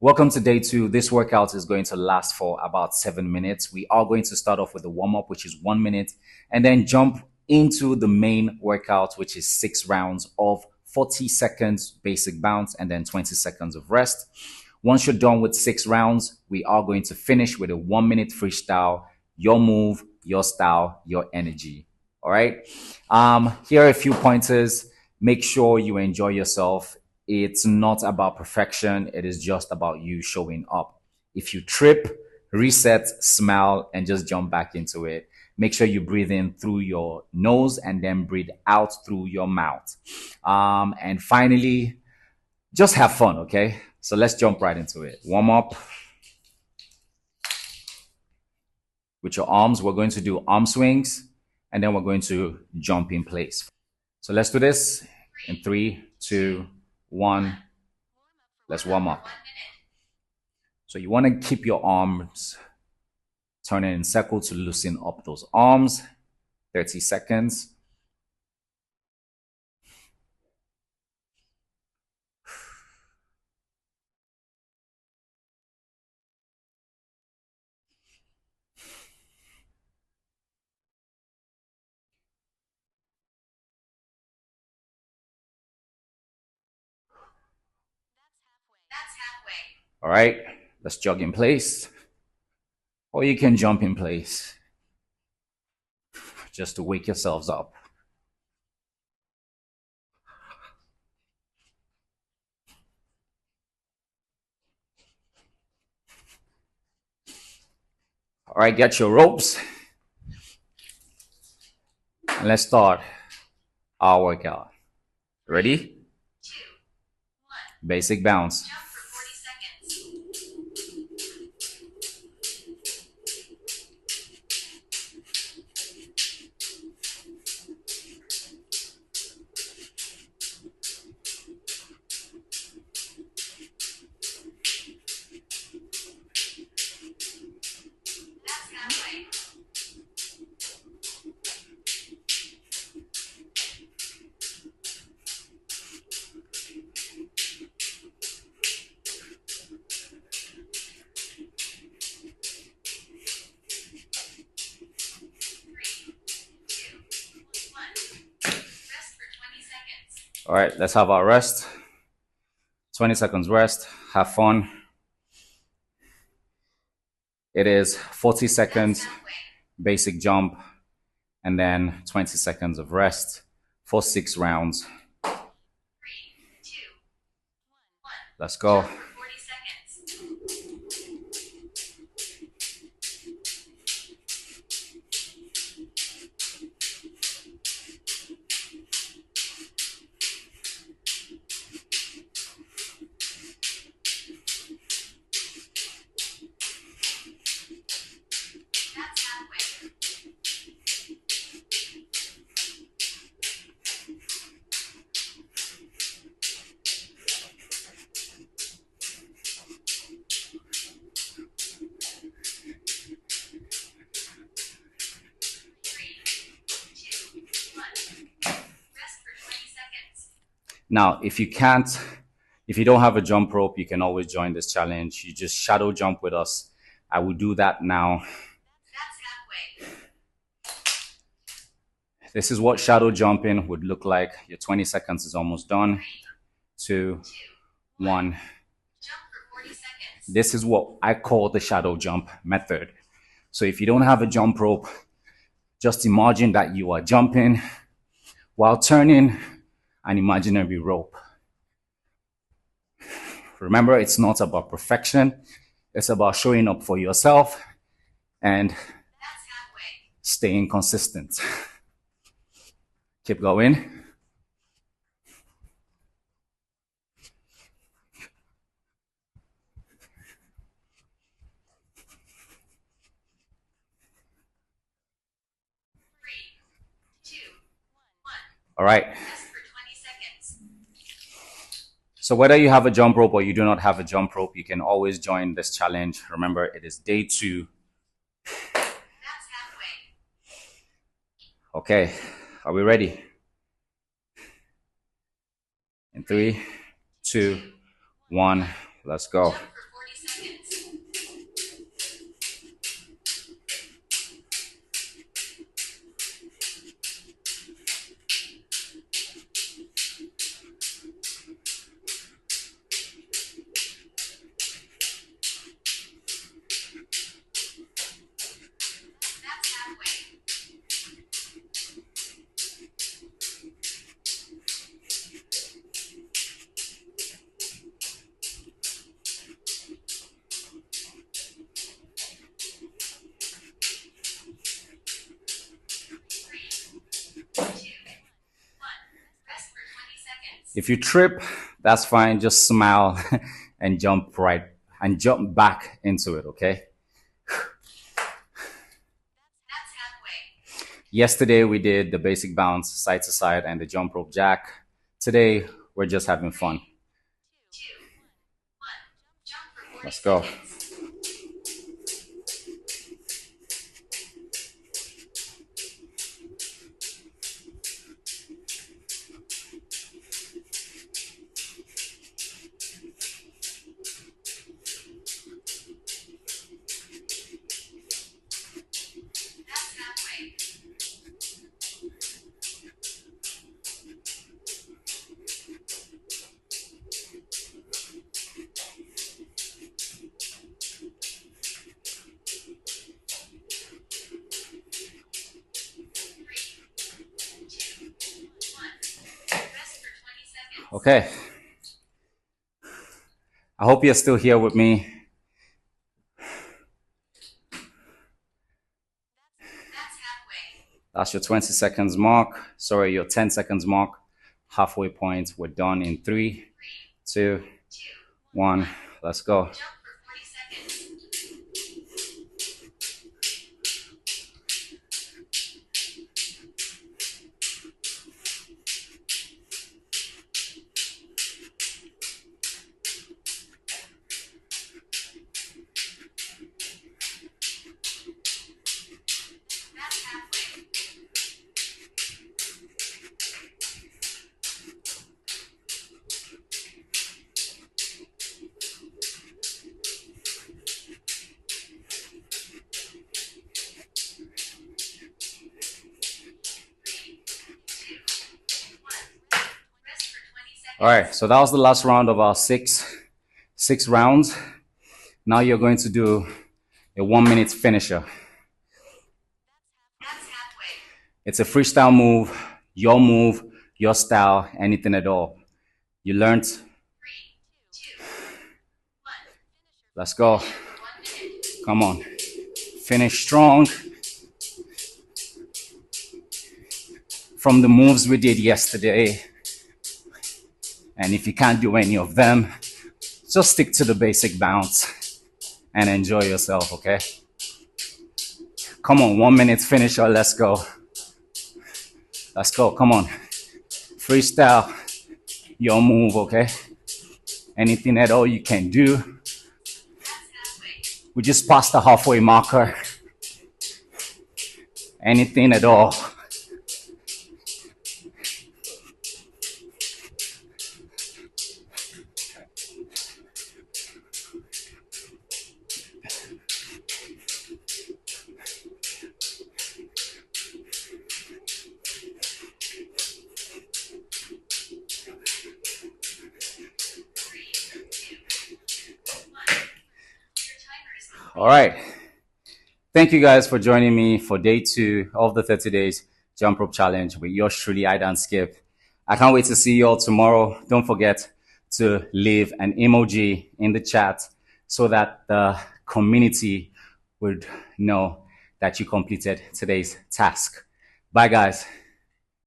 Welcome to day two. This workout is going to last for about 7 minutes. We are going to start off with the warm up, which is 1 minute, and then jump into the main workout, which is 6 rounds of 40 seconds basic bounce and then 20 seconds of rest. Once you're done with 6 rounds, we are going to finish with a 1 minute freestyle, your move, your style, your energy. All right. Here are a few pointers. Make sure you enjoy yourself. It's not about perfection. It is just about you showing up. If you trip, reset, smile, and just jump back into it. Make sure you breathe in through your nose and then breathe out through your mouth. And finally, just have fun, okay? So let's jump right into it. Warm up with your arms. We're going to do arm swings and then we're going to jump in place. So let's do this in 3, 2, 1. Let's warm up. So you want to keep your arms turning in circle to loosen up those arms. 30 seconds. All right, let's jog in place. Or you can jump in place just to wake yourselves up. All right, get your ropes. And let's start our workout. Ready? Basic bounce. All right, let's have our rest. 20 seconds rest. Have fun. It is 40 seconds basic jump and then 20 seconds of rest for 6 rounds. Let's go. Now, if you don't have a jump rope, you can always join this challenge. You just shadow jump with us. I will do that now. This is what shadow jumping would look like. Your 20 seconds is almost done. 2, 1. This is what I call the shadow jump method. So if you don't have a jump rope, just imagine that you are jumping while turning an imaginary rope. Remember, it's not about perfection. It's about showing up for yourself and staying consistent. Keep going. All right. So whether you have a jump rope or you do not have a jump rope, you can always join this challenge. Remember, it is day 2. Okay, are we ready? In 3, 2, 1, let's go. If you trip, that's fine. Just smile and jump back into it, okay? Yesterday we did the basic bounce, side to side, and the jump rope jack. Today we're just having fun. Let's go. Okay. I hope you're still here with me. That's your 20 seconds mark. Sorry, your 10 seconds mark. Halfway point. We're done in 3, 2, 1. Let's go. All right, so that was the last round of our six rounds. Now you're going to do a 1 minute finisher. It's a freestyle move, your style, anything at all. You learned. Let's go. Come on. Finish strong. From the moves we did yesterday. And if you can't do any of them, just stick to the basic bounce and enjoy yourself, okay? Come on, 1 minute finisher, let's go. Let's go, come on. Freestyle, your move, okay? Anything at all you can do. We just passed the halfway marker. Anything at all. All right. Thank you guys for joining me for day 2 of the 30 days jump rope challenge with yours truly, I Dan Skip. I can't wait to see you all tomorrow. Don't forget to leave an emoji in the chat so that the community would know that you completed today's task. Bye, guys.